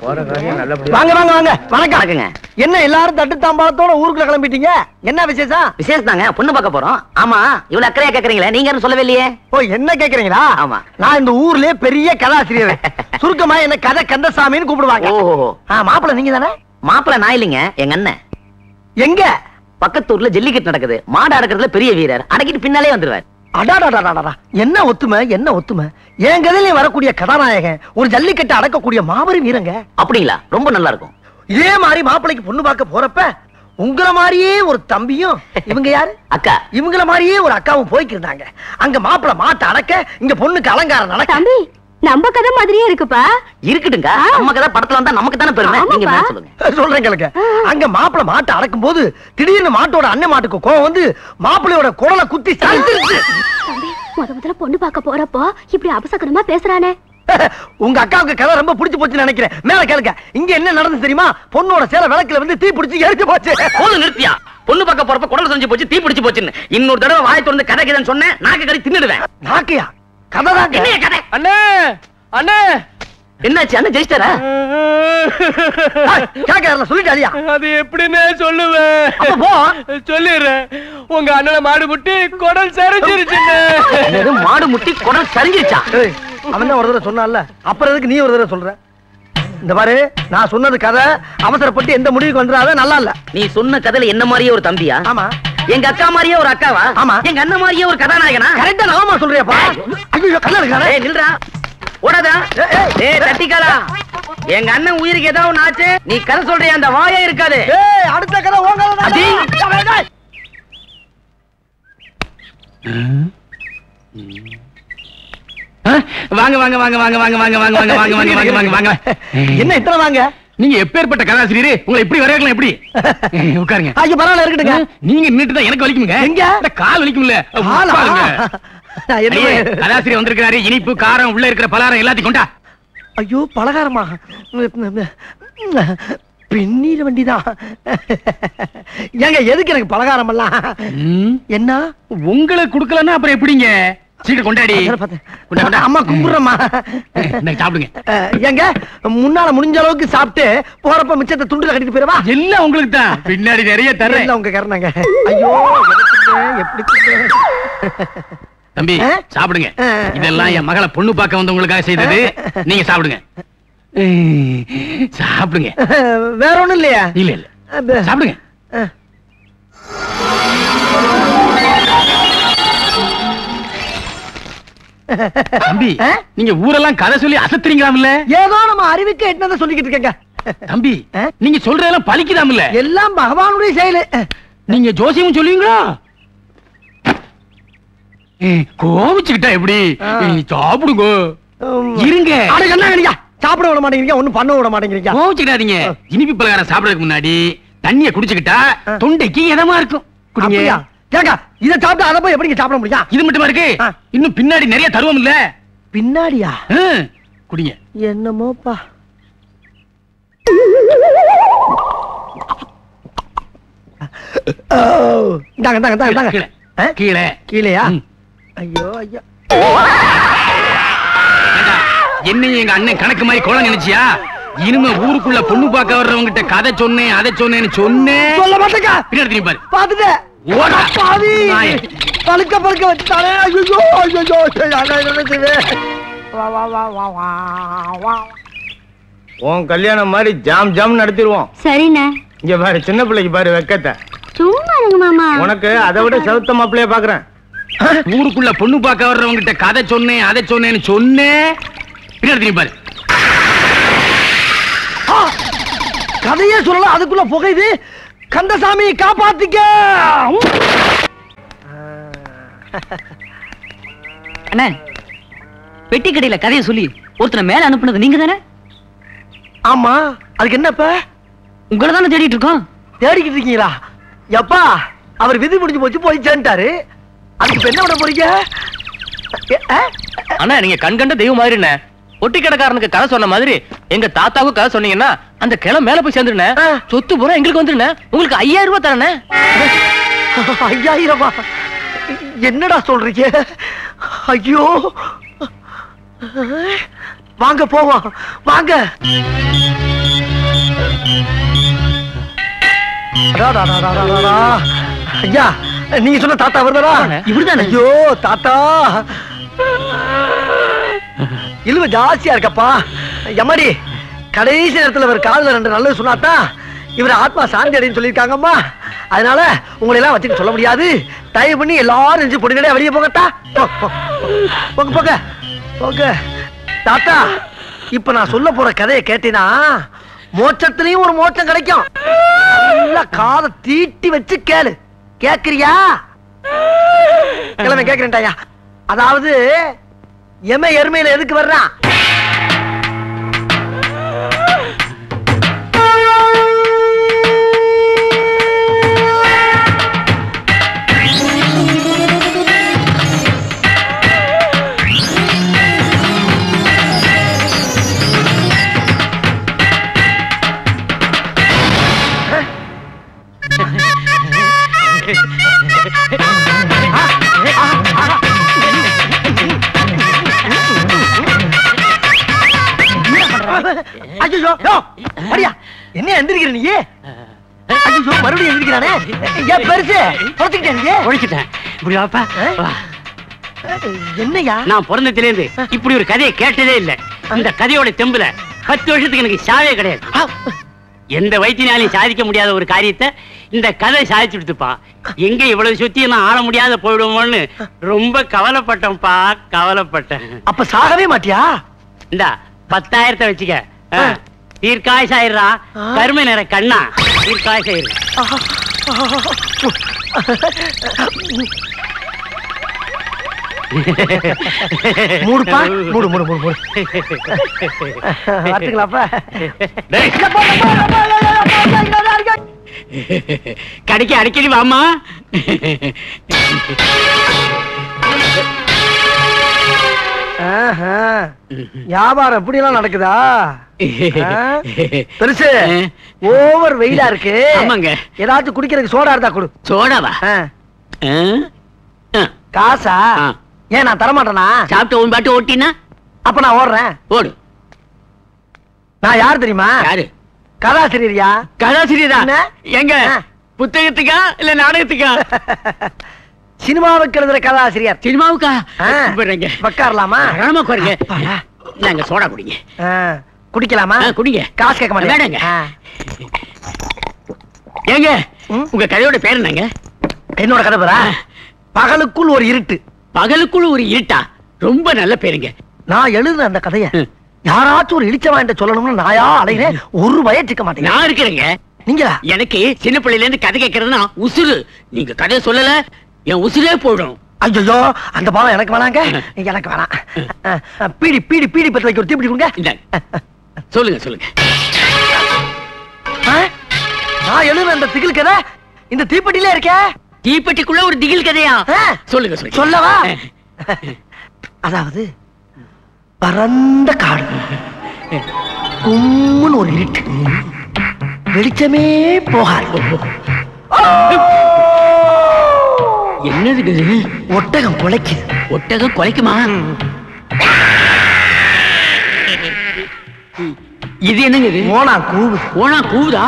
வாங்க வாங்க வாங்க. வணக்கம். என்ன எல்லாரும் தட்டு தாம்பாளத்தோட ஊருக்குள்ள கிளம்பிட்டீங்க? என்ன விசேஷம்? விசேஷம் தாங்க, பொண்ணு பார்க்க போறோம். ஆமா, இவ்வளவு அக்கறையா கேக்குறீங்களே, நீங்க யாரும் சொல்லவே இல்லையே. ஓ, என்ன கேக்குறீங்களா? ஆமா, நான் இந்த ஊர்லயே பெரிய கதாசிரியர். சுருக்கமா என்ன கதை கந்தசாமின்னு கூப்பிடுவாங்க. ஓஹோ. மாப்பிள்ள நீங்க தானே? மாப்பிள்ள நான் இல்லைங்க, எங்க அண்ணன். எங்க? பக்கத்தூர்ல ஜல்லிக்கட்டு நடக்குது, மாடு அடக்கிறதுல பெரிய வீரர், அடக்கிட்டு பின்னாலே வந்துருவார். அடாடாடாடா, என்ன ஒத்துமை, என்ன ஒத்துமை. என் கதையில வரக்கூடிய கதாநாயகன் ஒரு ஜல்லிக்கட்டு அடக்கக்கூடிய மாபெரும் வீரங்க. அப்படிங்களா? ரொம்ப நல்லா இருக்கும். இதே மாதிரி மாப்பிள்ளைக்கு பொண்ணு பார்க்க போறப்ப உங்கள மாதிரியே ஒரு தம்பியும், இவங்க யாரு அக்கா, இவங்கள மாதிரியே ஒரு அக்காவும் போய்க்கிருந்தாங்க. அங்க மாப்பிள்ளை மாட்டை அடக்க, இங்க பொண்ணுக்கு அலங்காரம் நடக்க. தம்பி, நம்ம கதை மாதிரியே இருக்குப்பா. இருக்கட்டுங்க, நம்ம கதை படத்துல வந்தா நமக்கு தானே பெருமை. நீங்க என்ன சொல்லுங்க? சொல்றேன் கேளுங்க. அங்க மாப்பிள்ளை மாட்டை அடக்கும் போது திடீர்னு மாட்டோட அண்ணன் மாட்டுக்கு கோவம் வந்து மாப்பிள்ளையோட குடலை குத்தி சாய்ச்சிருச்சு. தம்பி, முதல்ல பொண்ணு பார்க்க போறப்போ இப்படி அபசகனமா பேசுறானே. உங்க அக்காவுக்கு கதை ரொம்ப பிடிச்சு போச்சுன்னு நினைக்கிறேன். மேல கேளுங்க. இங்க என்ன நடந்து தெரியுமா? பொண்ணோட சேலை விளக்குல வந்து தீ பிடிச்சு எரிச்சு போச்சு. போது நிறுத்தியா? பொண்ணு பார்க்க போறப்ப குடல் செஞ்சு போச்சு, தீ பிடிச்சு போச்சுன்னு இன்னொரு தடவை வாய் திறந்து கதை கதைன்னு சொன்னேன், நாக்கு கறி தின்னுடுவேன். நாக்கையா? கதைதான். என்ன கதை? அண்ணே அண்ணே, என்னாச்சு? அண்ணன் ஜெயிச்சிட்டாரா? கேட்கறல சொல்லிட்டாரியா? அது எப்படின்னு சொல்லுவேன். அப்ப போ. சொல்லிடுறேன். உங்க அண்ணனை மாடு முட்டி குடல் சரிஞ்சிருச்சுன்னு. மாடு முட்டி குடல் சரிஞ்சிருச்சா? அவன் தான் ஒரு தடவை சொன்னான்ல, அப்புறம் எதுக்கு நீ ஒரு தடவை சொல்ற? இந்த பாரு, நான் சொன்னது கதை. அவசரப்பட்டு எந்த முடிவுக்கு வந்துடாத, நல்லா இல்ல. நீ சொன்ன கதையில என்ன மாதிரியே ஒரு தம்பியா? ஆமா. எங்க அக்கா மாதிரியே ஒரு அக்காவா? ஆமா. எங்க அண்ணன் மாதிரியே ஒரு கதாநாயகனா? கரெக்டா நாம சொல்றியாப்பா? ஐயோ, கல்ல இருக்கானே. ஏய் நில்றா, ஓடாதா. ஏய் தட்டிக்காலா, எங்க அண்ணன் உயிருக்கு ஏதாவது ஒண்ணு ஆச்சு, நீ கதை சொல்றியா? அந்த வாயே இருக்காது. ஏய், அடுத்த கதை உங்க கதை. வாங்க வாங்க வாங்க வாங்க வாங்க வாங்க வாங்க வாங்க வாங்க வாங்க வாங்க வாங்க வாங்க. என்ன இத்தனை வாங்க? நீங்க எப்பேற்பட்ட கதாசிரியர், உங்களை எப்படி வரவேற்கலாம்? எப்படி உட்காருங்க. ஐயோ, பரவாயில்ல, இருக்கட்டுங்க. நீங்க நின்னுட்டு தான் எனக்கு வலிக்குங்க. எங்க? கால் வலிக்கும்ல. கதாசிரியர் வந்திருக்காரு. இனிப்பு காரம் உள்ள இருக்கிற பலகாரம் எல்லாத்தையும் கொண்டா. ஐயோ, பலகாரமா? பெண்ணீர் வண்டிதான். ஏங்க, எதுக்கு எனக்கு பலகாரம் எல்லாம்? என்ன உங்களை குடுக்கலன்னா அப்புறம் எப்படிங்க? சீக்கிரம் கொண்டாடி. அம்மா கும்பிடுறமா. சாப்பிடுங்க. ஏங்க, முன்னால முடிஞ்ச அளவுக்கு சாப்பிட்டு போறப்ப மிச்சத்தை துண்டுல கட்டிட்டு போயிடவா? எல்லாம் உங்களுக்கு தான், பின்னாடி நிறைய தர்றேன். உங்க கரணங்க. ஐயோ, எப்படி தம்பி சாப்பிடுங்க. இதெல்லாம் என் மகளை பொண்ணு பார்க்க வந்தவங்களுக்காக செய்தது. நீங்க சாப்பிடுங்க. சாப்பிடுங்க. வேற ஒண்ணும் இல்லையா? இல்ல இல்ல, சாப்பிடுங்க. தம்பி, நீங்க ஊரெல்லாம் கதை சொல்லி அசத்துறீங்களாம்ல? ஏதோ நம்ம அறிவுக்கு எட்டனதை சொல்லிக்கிட்டு இருக்கேங்க. தம்பி, நீங்க சொல்றதெல்லாம் பலிக்குதாம்ல? எல்லாம் பகவானுடைய செயல். நீங்க ஜோசியம் சொல்லுவீங்களா? கோவிச்சுக்கிட்டா எப்படி? சாப்பிடுங்க. இருங்க. சாப்பிட விட மாட்டேங்கிறீங்க, ஒண்ணும் பண்ண விட மாட்டேங்கிறீங்க. கோவிச்சுக்கிட்டாதீங்க. இனிப்பு பலகாரம் சாப்பிடறதுக்கு முன்னாடி தண்ணிய குடிச்சுக்கிட்டா தொண்டைக்கு இதமா இருக்கும். குடிங்க. இதை சாப்பிட்டு அதை போய் எப்படி சாப்பிட முடியும்? இது மட்டுமா இருக்கு, இன்னும் பின்னாடி நிறைய தருவோம் இல்ல? பின்னாடியா? குடிங்க. என்னமோப்பா. கீழே கீழையா? ஐயோ ஐயோ, என்னையும் எங்க அண்ணன் கணக்கு மாதிரி கோலம் நினைச்சியா? இனிமே ஊருக்குள்ள பொண்ணு பார்க்க வர்றவங்க கிட்ட கதை சொன்னேன், அதை சொன்னேன்னு சொன்னேன். சொல்ல மாட்டேங்க. பின்னாடி பாரு. பாத்துட்டேன். பழுக்க பழுக்க வச்சுட்டானே. உன் கல்யாணம் மாதிரி ஜாம் ஜாம் நடத்திடுவோம். சரிண்ணே. இங்க பாரு, சின்ன பிள்ளைக்கு பாரு வெக்கத்தை. சும்மா இருங்க மாமா. உனக்கு அதை விட சவுத்த மாப்பிள்ளைய பாக்குறேன். ஊருக்குள்ள பொண்ணு பார்க்க வர்றவங்க கிட்ட கதை சொன்னேன், அதை சொன்னேன்னு சொன்னேன். பின்னாடி பாரு. கதையே சொல்லலாம், அதுக்குள்ள புகையுது. கந்தசாமி காப்பாத்திக்க. அண்ணே, பெட்டி கடையில கதையை சொல்லி ஒருத்தனை மேல அனுப்புனது நீங்க தானே? ஆமா. அதுக்கு என்னப்ப? உங்களை தானே தேடிட்டு இருக்கோம். தேடிக்கிட்டு இருக்கீங்களா? எப்பா, அவர் விதி முடிஞ்சு போச்சு, போய் சேர்ந்துட்டாரு. அதுக்கு என்ன விட போறீங்க? அண்ணா, நீங்க கண்கண்ட தெய்வம் மாதிரி என்ன? ஒட்டி கடைக்காரனுக்கு கதை சொன்ன மாதிரி எங்க தாத்தாவுக்கு கதை சொன்னீங்கன்னா அந்த கிளை மேல போய் சேர்ந்துருனே. சொத்து பூரா எங்களுக்கு வந்துருனே. உங்களுக்கு 5000 ரூபாய் தரனே. 5000? என்னடா சொல்றீங்க? ஐயோ, வாங்க போவோம், வாங்க. ஐயா நீங்க சொன்ன தாத்தா வருதா? இவருதானே? ஐயோ தாத்தா இழுவ ஜாஸ்தியா இருக்கப்பா. எம்மாடி கடைசி நேரத்துல ஒரு காதுல 2 நல்லது சொன்னாதான் இவர் ஆத்மா சாந்தி அடைன்னு சொல்லியிருக்காங்கம்மா. அதனால உங்களை எல்லாம் வச்சுக்க சொல்ல முடியாது. தயவு பண்ணி எல்லாரும் நெஞ்சு பொடிநடையா வெளியே போகட்டா. போங்க போங்க போங்க. தாத்தா இப்ப நான் சொல்ல போற கதையை கேட்டீங்கன்னா மோட்சத்திலையும் ஒரு மோட்சம் கிடைக்கும். நல்லா காதை தீட்டி வச்சு கேளு. கேக்குறியா? கிழமை கேக்குறேன்டாயா. அதாவது எருமையில எதுக்கு வர்றான்? என்ன எந்திரிக்கிற நீ? மறுபடியும் எந்திரிக்கிறானே. பெருசு ஒழிச்சிட்டேன். என்னையா? நான் பிறந்ததிலிருந்து இப்படி ஒரு கதையை கேட்டதே இல்ல. இந்த கதையோட தெம்புல 10 வருஷத்துக்கு எனக்கு சாவே கிடையாது. எந்த வைத்தியனாலையும் சாதிக்க முடியாத ஒரு காரியத்தை இந்த கதை சாதிச்சு கொடுத்துப்பா. எங்க இவ்வளவு சுத்தி நான் ஆள முடியாத போயிடுவோம்னு ரொம்ப கவலைப்பட்டேன்ப்பா, கவலைப்பட்டேன். அப்ப சாகவே மாட்டியா? இந்த 10,000 வச்சுக்க. தீர்க்காயசாயிரா கருமை நிற கண்ணா தீர்க்காயசாயிரு. மூடுப்பா மூடு மூடு மூடு மூடு. பாத்துக்கலாப்பா. கடைக்கு அடிக்கடி வாமா. வியாபாரம் எப்படி எல்லாம் நடக்குதா? பெருசு ஓவர் வெயிலா இருக்கு. ஆமாங்க. ஏதாச்சும் குடிக்கிறதுக்கு சோடா இருந்தா கொடு. சோடாவா? காசா? ஏன் நான் தரமாட்டேனா? சாப்பிட்டு உன் பாட்டு ஓட்டினா அப்ப நான் ஓடுறேன். ஓடு. நான் யார் தெரியுமா? யாரு? கதாசிரியரியா? கதாசிரியரா? என்ன? எங்க புத்தகத்துக்கா இல்ல நாடகத்துக்கா? சினிமாவுக்கு எழுதுற கதாசிரியர். சினிமாவுக்கா? உட்காரலாமா? குறைங்க. நாங்க சோடா குடிங்க. குடிக்கலாமா? குடிங்க. காசு கேட்க மாட்டேங்க. ஏங்க உங்க கதையோட பேர் என்னங்க? என்னோட கதை பேரா? பகலுக்குள் ஒரு இருட்டு. பகலுக்குள் ஒரு இருட்டா? ரொம்ப நல்ல பேருங்க. நான் எழுதுன அந்த கதைய யாராச்சும் ஒரு இழிச்ச வாங்கிட்ட சொல்லணும்னு நாயா அலைகிறேன். ஒரு வயச்சுக்க மாட்டேங்க. நான் இருக்கிறேங்க. நீங்க எனக்கு சின்ன பிள்ளையில இருந்து கதை கேட்கறதுனா உசுறு. நீங்க கதையை சொல்லல என் உசுரே போயிடும். ஐயோ அந்த பாவம் எனக்கு வேணாங்க. எனக்கு வேணாம். பீடி பீடி பீடி பத்த வைக்க ஒரு தீப்பெட்டி கொடுங்க. சொல்லுங்க சொல்லுங்க. நான் எழுதுன அந்த திகில் கதை இந்த தீப்பெட்டியில இருக்கே. தீப்பெட்டிக்குள்ள ஒரு திகில் கதையா? சொல்லுங்க சொல்லுங்க. சொல்லவா? அதாவது பரந்த காடு, கும்முன்னு ஒரு இருட்டு, வெளிச்சமே போகாது. என்னது? ஒட்டகம் குலைக்குது. ஒட்டகம் குலைக்குமா? இது என்னங்க? இது ஓனா கூவு. ஓனா கூவுதா?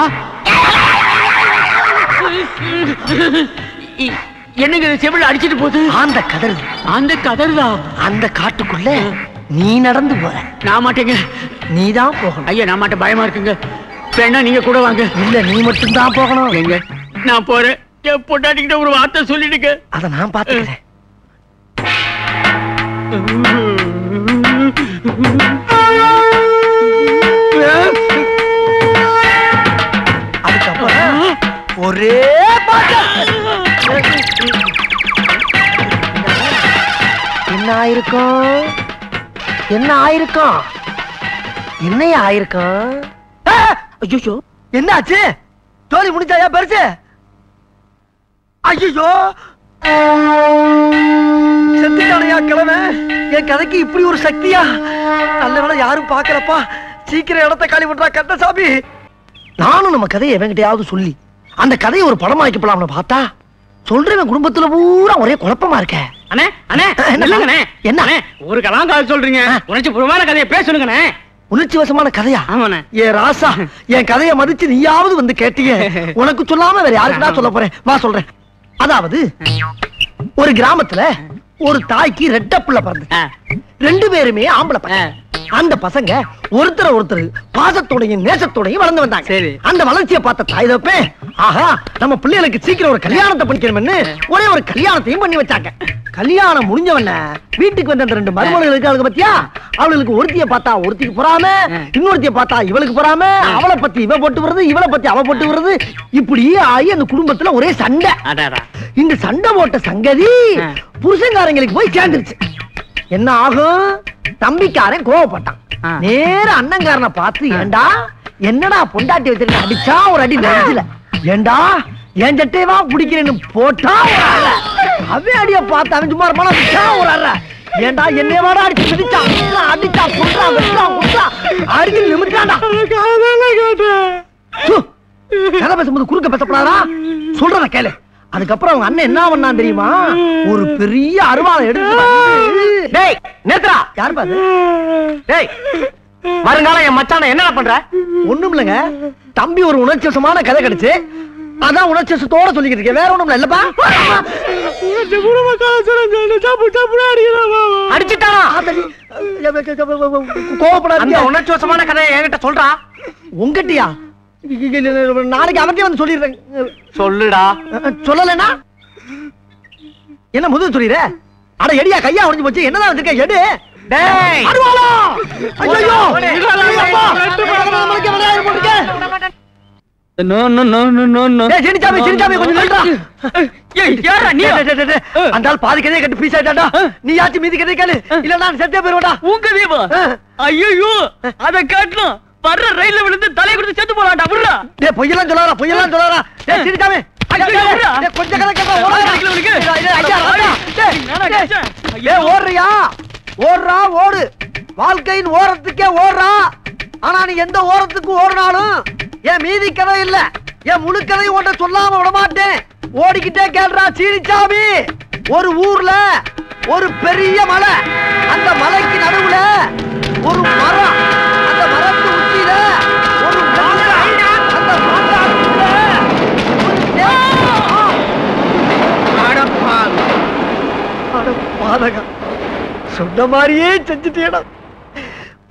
என்னங்க செவில அடிச்சிட்டு போகுது? அந்த கதறு. அந்த கதறுதா? அந்த காட்டுக்குள்ள நீ நடந்து போற. நான் மாட்டேங்க. நீதான் போகணும். ஐயா நான் மாட்டேன், பயமா இருக்குங்க. வேணா நீங்க கூட வாங்க. இல்ல நீ மட்டும் தான் போகணும். எங்க? நான் போறேன். என் பொண்டாட்டிக்கிட்ட ஒரு வார்த்தை சொல்லிடுங்க. அத நான் பாத்துக்கிறேன். அதுக்கப்புறம் ஒரே பாட்டு. என்ன ஆயிருக்கும்? என்ன ஆயிருக்கும்? என்னையா ஆயிருக்கும்? ஐயோ என்ன ஆச்சு? ஜோலி முடிச்சாயா பெருசு? ஐயோ செத்துட்டானையா கிழமை. என் கதைக்கு இப்படி ஒரு சக்தியா? நல்ல வேளை யாரும் பாக்கலப்பா. சீக்கிரம் இடத்தை காலி பண்றா கந்தசாமி. நானும் நம்ம கதையை எவங்கிட்டையாவது சொல்லி அந்த கதையை ஒரு படமாக்கி போலாம்னு பார்த்தா சொல்றேன் குடும்பத்துல பூரா ஒரே குழப்பமா இருக்க. அண்ணே அண்ணே இல்லங்கண்ணே. என்ன ஒரு கலாங்கால் சொல்றீங்க? உனக்கு புறமான கதையை பேசணுங்கண்ணே. உணர்ச்சி வசமான கதையா? ஆமாண்ணே. ஏ ராசா, என் கதையை மதிச்சு நீயாவது வந்து கேட்டீங்க. உனக்கு சொல்லாம வேற யாருக்குடா சொல்ல போறேன்? வா சொல்றேன். அதாவது ஒரு கிராமத்துல ஒரு தாய்க்கு ரெட்ட புள்ள பிறந்து, ரெண்டு பேருமே ஆம்பளை பசங்க. அந்த பசங்க ஒருத்தர் பாசத்தோடையும் நேசத்தோடையும் வளர்ந்து வந்தாங்க. சரி. அந்த வளர்ச்சியை பார்த்த தாய் தப்பே, ஆஹா நம்ம பிள்ளைகளுக்கு சீக்கிரம் ஒரு கல்யாணத்தை பண்ணிக்கணும்னு ஒரே ஒரு கல்யாணத்தையும் பண்ணி வச்சாங்க. கல்யாணம் முடிஞ்சவன வீட்டுக்கு வந்த அந்த ரெண்டு மருமகள் இருக்காங்க பத்தியா, அவளுக்கு ஒருத்திய பார்த்தா ஒருத்திக்கு பொறாம, இன்னொருத்திய பார்த்தா இவளுக்கு பொறாம, அவளை பத்தி இவ போட்டு வருது, இவளை பத்தி அவ போட்டு வருது. இப்படி ஆகி அந்த குடும்பத்துல ஒரே சண்டை. இந்த சண்டை போட்ட சங்கதி புருஷங்காரங்களுக்கு போய் சேர்ந்துருச்சு. என்ன ஆகும்? தம்பிக்காரன் கோவப்பட்டான். நேர அண்ணங்காரனை பார்த்து, ஏண்டா என்னடா பொண்டாட்டி வச்சிருக்க, அடிச்சா ஒரு அடி நெஞ்சில, ஏண்டா என் சட்டையவா பிடிக்கிறேன்னு போட்டா ஒரு அற. அவன் அடிய பார்த்து அவன் சும்மா இருப்பானா, ஒரு அற. ஏண்டா என்னைய வாடா அடிச்சு மிதிச்சான், அடிச்சா குடுறா வெட்டா குடுறா அடிச்சு நிமிட்டாண்டா. கதை பேசும்போது குறுக்க பேசப்படாதா, சொல்றத கேளு. அதுக்கப்புறம் அவங்க அண்ணன் என்ன பண்ணான் தெரியுமா? ஒரு பெரிய அருவாளை எடுத்து, டேய் நேத்ரா, யாரு பாரு, டேய் வருங்காலம் என் மச்சான என்ன பண்ற? ஒண்ணும் இல்லங்க தம்பி, ஒரு உணர்ச்சி வசமான கதை கிடைச்சு, அதான் உணர்ச்சி வசத்தோட சொல்லிக்கிட்டு இருக்கேன், வேற ஒண்ணும் இல்லப்பா. அடிச்சுட்டானா? கோவப்படாத, உணர்ச்சி வசமான கதையை என்கிட்ட சொல்றா. உங்கட்டியா? நாளைக்கு அவர்கிட்ட வந்து சொல்லிடுறேன். சொல்லுடா. சொல்லலனா என்ன முதல் சொல்லிடுற? அட எடியா, கையா உடைஞ்சு போச்சு, என்னதான் வச்சிருக்க? எடு. டேய் அருவாளா! ஐயோ அந்த பாதி கதையை கட்டு பீஸ் ஆயிட்டாடா. நீ யாச்சும் மீதி கதை கேளு, இல்ல நான் செத்தே போயிருவேடா. உங்க தீபா ஐயோ அத காட்டணும். வர்ற ரயில்ல விழுந்து தலை கொடுத்து செத்து போறான்டா. விடுறா. டேய் பொய்யெல்லாம் சொல்லாதடா, பொய்யெல்லாம் சொல்லாதடா. டேய் சிரிக்காமே. கொஞ்சம் கதை கேட்க ஓடுறியா? ஓடுறா ஓடு, வாழ்க்கையின் ஓரத்துக்கே ஓடுறா. ஆனா நீ எந்த ஓரத்துக்கு ஓடினாலும் என் மீதி கதை இல்ல, என் முழு கதையும் ஒன்றை சொல்லாம விட மாட்டேன். ஓடிக்கிட்டே கேள்றா சீனிச்சாமி. ஒரு ஊர்ல ஒரு பெரிய மலை, அந்த மலைக்கு நடுவுல ஒரு மரம், அந்த மரத்து உச்சியில ஒரு மாங்காய், அந்த மாங்காய்க்குள்ள பாதகம். சொன்ன மாதிரியே செஞ்சுட்டேடா.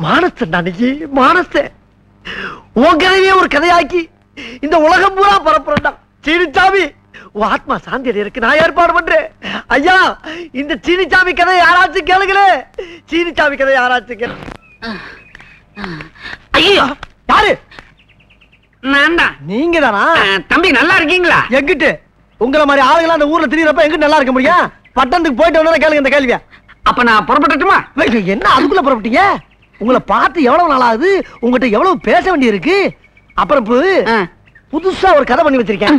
மானச அன்னைக்கு மானச உன் கதையே ஒரு கதையாக்கி இந்த உலகம் பூரா பரப்புறா. சீனிச்சாமி, உன் ஆத்மா சாந்தி அடையறதுக்கு நான் ஏற்பாடு பண்றேன். ஐயா, இந்த சீனிச்சாமி கதை யாராச்சும் கேளுங்களே. சீனிச்சாமி கதை யாராச்சும் கேளு. ஐயா யாரு? நான் தான். நீங்க தானா? தம்பி நல்லா இருக்கீங்களா? எங்கிட்டு உங்களை மாதிரி ஆளுங்களா அந்த ஊர்ல திரியறப்ப எங்கிட்டு நல்லா இருக்க முடியும்? பட்டணத்துக்கு போயிட்டு வந்தா கேளுங்க இந்த கேள்வியா. அப்ப நான் புறப்பட்டுமா? என்ன அதுக்குள்ள புறப்பட்டீங்க? உங்களை பார்த்து எவ்வளவு நாள் ஆகுது, உங்ககிட்ட எவ்வளவு பேச வேண்டி இருக்கு. அப்புறம் புதுசா ஒரு கதை பண்ணி வச்சிருக்கேன்.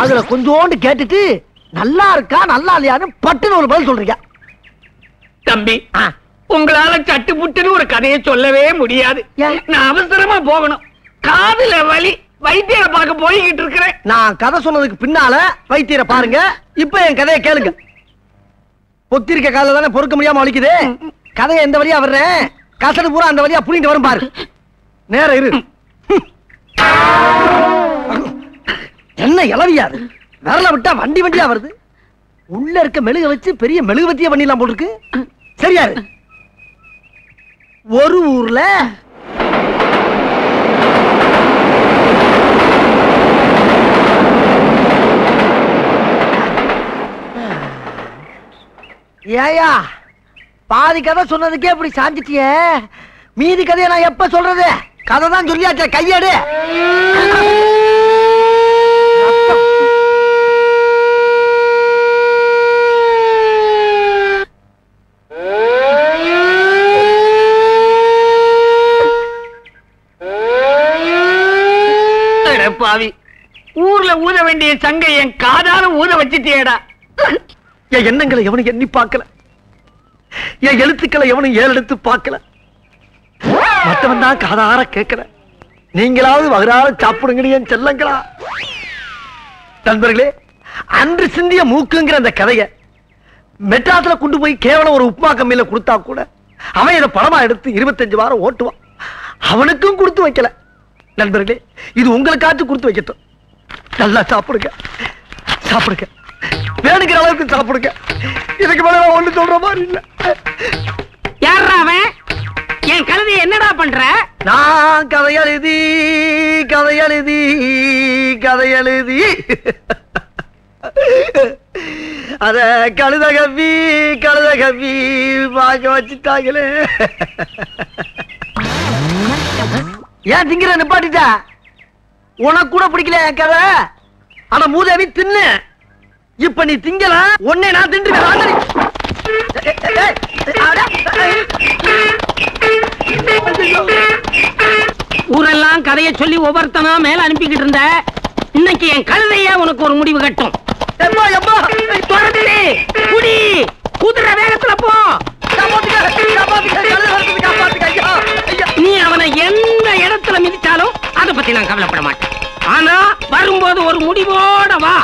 அதுல கொஞ்சோண்டு கேட்டுட்டு நல்லா இருக்கா நல்லா இல்லையான்னு பட்டுன்னு ஒரு பதில் சொல்றீங்க. தம்பி, உங்களால சட்டு புட்டுன்னு ஒரு கதையை சொல்லவே முடியாது. நான் அவசரமா போகணும், காதுல வலி, வைத்தியரை பார்க்க போய்கிட்டு இருக்கிறேன். நான் கதை சொன்னதுக்கு பின்னால வைத்தியரை பாருங்க. இப்ப என் கதையை கேளுங்க. பொத்திருக்க கால தானே பொறுக்க முடியாம வலிக்குது. கதையை எந்த வழியா வர்றேன், கசடு பூரா அந்த வழியா புடிங்கிட்டு வரும் பாரு. நேரம் இரு. என்ன இளவியாது, விரல விட்டா வண்டி வண்டியா வருது. உள்ள இருக்க மெழுக வச்சு பெரிய மெழுகுவத்தியா பண்ணிடலாம் போட்டுருக்கு. சரியாரு. ஒரு ஊர்ல ஏயா பாதி கதை சொன்னதுக்கே இப்படி சாஞ்சிட்டியே, மீதி கதையை நான் எப்ப சொல்றது? கதை தான் சொல்லியாச்சே, கையெடு. பாவி, ஊர்ல ஊத வேண்டிய சங்கை என் காதால ஊத வச்சிட்டேடா. என் எண்ணங்களை எவனும் எண்ணி பார்க்கல, என் எழுத்துக்களை எவனும் ஏறெடுத்து பார்க்கல. மற்றவன் தான் காதார கேட்கல. நீங்களாவது வகுறால சாப்பிடுங்க என் செல்லங்களா. நண்பர்களே, அன்று சிந்திய மூக்குங்கிற அந்த கதைய மெட்ராஸ்ல கொண்டு போய் கேவலம் ஒரு உப்புமா கம்மியில கொடுத்தா கூட அவன் இதை படமா எடுத்து 25 வாரம் ஓட்டுவான். அவனுக்கும் கொடுத்து வைக்கல. நண்பர்களே, இது உங்களுக்காச்சும் கொடுத்து வைக்கட்டும். நல்லா சாப்பிடுங்க, சாப்பிடுங்க, வேணுங்கிற அளவுக்கு சாப்பிடுங்க. இதுக்கு மேல ஒண்ணு சொல்ற மாதிரி இல்ல. யாரா அவன்? என் கழுதை என்னடா பண்ற? நான் கதை எழுதி அத கழுத கவி வாங்க வச்சுட்டாங்களே. ஏன் திங்கிற நிப்பாட்டிட்டா? உனக்கு கூட பிடிக்கல என் கதை. ஆனா மூதேவி தின்னு. இப்ப நீ திங்கல, உன்னை நான் தின்றுவேன். ஊரெல்லாம் கதையை சொல்லி ஒவ்வொருத்தனா மேல அனுப்பிக்கிட்டு இருந்த. இன்னைக்கு என் கழுதையா உனக்கு ஒரு முடிவு கட்டும். குடி, குதிரை வேகத்துல போ. நீ அவனை எந்த இடத்துல மிதிச்சாலும் அதை பத்தி நான் கவலைப்பட மாட்டேன். ஆனா வரும்போது ஒரு முடிவோட வா.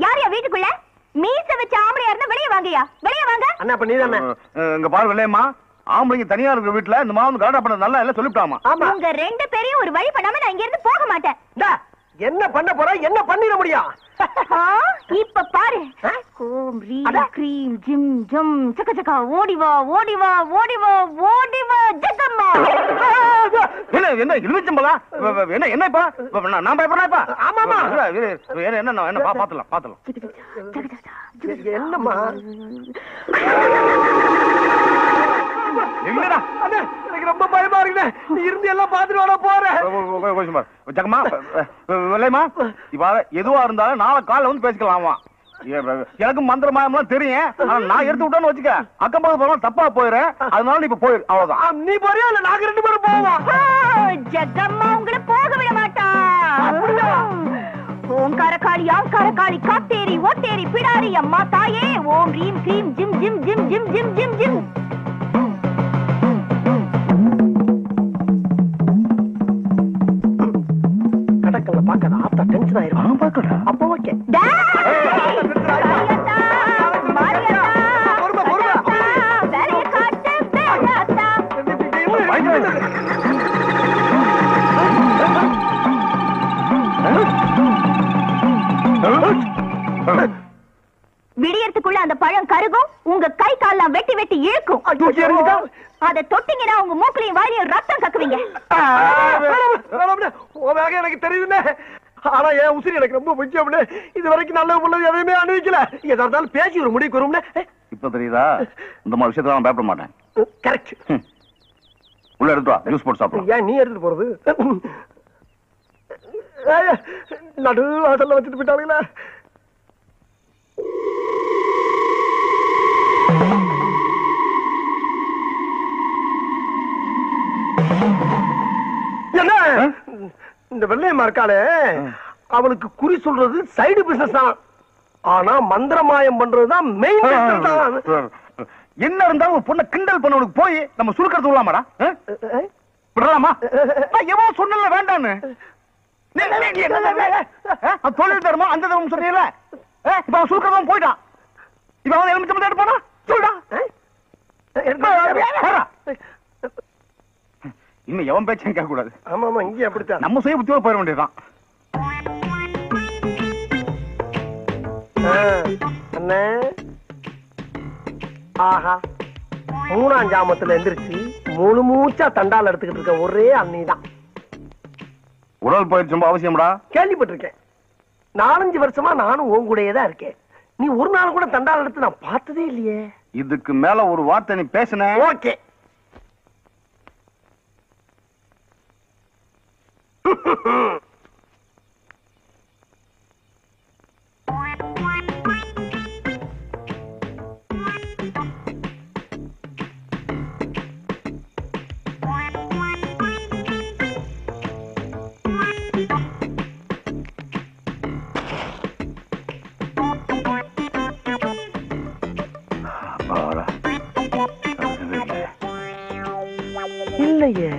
யாரையா வீட்டுக்குள்ள மீச வச்ச ஆம்பளையா இருந்தா வெளியே வாங்கயா, வெளியே வாங்க. அண்ணா அப்ப நீதானே? இங்க பாரு வெள்ளையம்மா, ஆம்பளைங்க தனியா இருக்கிற வீட்டுல இந்த மாவு கரெக்டா பண்ண நல்லா எல்லாம் சொல்லிவிட்டாமா. உங்க ரெண்டு பேரையும் ஒரு வழி பண்ணாம நான் இங்க இருந்து போக மாட்டேன். என்ன பண்ண போற? என்ன பண்ணிட முடியும்? இப்ப பாரு. ஓம் ரீம் க்ரீம் ஜிம் ஜம் சக்க சக்க ஓடி வா ஓடி வா ஓடி வா ஓடி வா ஜகம்மா. என்ன இழுச்சம்பலா? என்ன என்ன இப்ப நான் பயப்படுறேன் இப்ப? ஆமாமா என்ன பாத்துலாம். என்னம்மா? எனக்கு ரொம்ப பயமா இருக்கு. நீ இருந்து எல்லாம் பாத்துட்டு வர போற. ஜகமா வெள்ளையம்மா, இப்ப எதுவா இருந்தாலும் நாளை காலைல வந்து பேசிக்கலாமா? எனக்கு மந்திர மாயம்லாம் தெரியும். நான் எடுத்து விட்டேன்னு வச்சுக்க, அக்கம் பக்கம் போறோம் தப்பா போயிடுறேன். அதனால இப்ப போயிரு, அவ்வளவுதான். நீ போறியா இல்ல நாங்க ரெண்டு பேரும் போவோம்? ஜகம்மா உங்களை போக விட மாட்டா. ஓங்கார காளி ஆங்கார காளி காத்தேரி ஓட்டேரி பிடாரி அம்மா தாயே. ஓம் ரீம் க்ரீம் ஜிம் ஜிம் ஜிம் ஜிம் ஜிம் ஜிம் ஜிம். கடக்கல பாக்காத, ஆத்தா டென்ஷன் ஆயிரும். பாக்கடா அப்போ ஓகே. விடியறதுக்குள்ள அந்த பழம் கருகும், உங்க கை கால்லாம் வெட்டி வெட்டி இழுக்கும். அதை தொட்டிங்கன்னா உங்க மூக்களையும் வாயிலையும் ரத்தம் கக்குவீங்க. எனக்கு தெரியுதுன்னு. ஆனா என் உசிரி எனக்கு ரொம்ப முக்கியம். இது வரைக்கும் நல்ல உள்ளது எதையுமே அனுபவிக்கல. எதா இருந்தாலும் பேசி ஒரு முடிவுக்கு வரும்னு இப்ப தெரியுதா? இந்த மாதிரி விஷயத்துல நான் பயப்பட மாட்டேன். கரெக்ட். உள்ள எடுத்து வா, ஜூஸ் போட்டு சாப்பிடு. ஏன் நீ எடுத்துட்டு போறது? நடு வாசல்ல வச்சுட்டு போயிட்டாங்களா? என்ன இந்த வெள்ளையம்மா இருக்காளே, அவளுக்கு குறி சொல்றது சைடு பிசினஸ் தான். ஆனா மந்திரமாயம் பண்றதுதான் மெயின் பிசினஸ் தான். என்ன இருந்தாலும் பொண்ணை கிண்டல் பண்ணவனுக்கு போய் நம்ம சுருக்கிறது விடலாமாடா? விடலாமா? எவன் சொன்னல வேண்டான்னு தொழில் தருமா அந்த தரும் சொன்னீங்கல்ல. இப்ப அவன் சுருக்கிறவன் போயிட்டான். இப்ப அவன் எலுமிச்சம் எடுப்பானா? சொல்றா. இன்னும் எவன் பேச்சும் கேட்க கூடாது. ஆமா ஆமா, இங்கே அப்படித்தான். நம்ம சுய புத்தியோட போயிட வேண்டியதுதான். அண்ணே, ஆஹா, 3ஆம் ஜாமத்துல எந்திரிச்சு முழு மூச்சா தண்டால் எடுத்துக்கிட்டு இருக்க ஒரே அண்ணி தான். உடல் பயிற்சி ரொம்ப அவசியம்டா. கேள்விப்பட்டிருக்கேன். 4-5 வருஷமா நானும் உன் கூடயே தான் இருக்கேன். நீ ஒரு நாள் கூட தண்டால் எடுத்து நான் பார்த்ததே இல்லையே. இதுக்கு மேல ஒரு வார்த்தை நீ பேசுன. ஓகே. இல்லையே,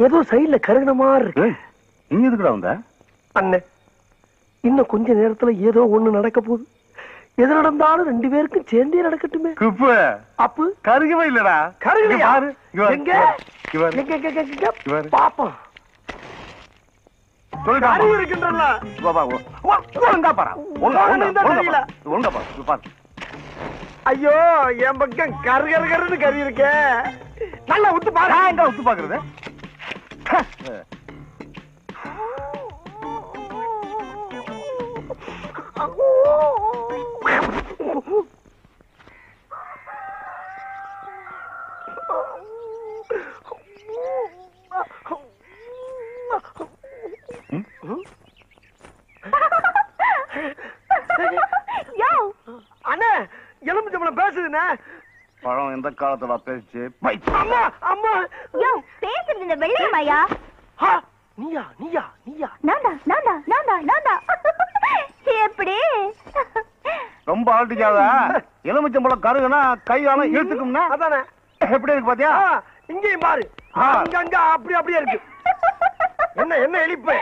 ஏதோ சைடுல கருகின மாதிரி இருக்கு. நீ எதுக்குடா வந்த? அண்ணே, இன்னும் கொஞ்ச நேரத்துல ஏதோ ஒண்ணு நடக்க போகுது. எது நடந்தாலும் 2 பேருக்கும் சேர்ந்தே நடக்கட்டுமே. குப்பு அப்பு கருகவே இல்லடா. கருகலையா? பாரு எங்க பாப்போம். கரு இருக்கின்றல. ஒழுங்கா பாரு. ஒழுங்கா பாரு. ஐயோ என் பக்கம் கருகருன்னு கறி இருக்கே. நல்லா உத்து பாரு. எங்க உத்து பாக்குறது? அண்ணே எலுமிச்சம்பழம் பேசுதுண்ணே. பழம் எந்த காலத்துல பேசிச்சு? அம்மா அம்மா யோ பேசுறது இந்த வெள்ளையம்மாயா? நீயா நீயா நீயா? நான்டா எப்படி? ரொம்ப அலட்டிக்காத. எலுமிச்சம்பழம் கருகுனா கையால இழுத்துக்கும்னா அதானே. எப்படி இருக்கு பாத்தியா? இங்கேயும் பாரு. அங்க அப்படியே இருக்கு. என்ன என்ன எலிப்பு?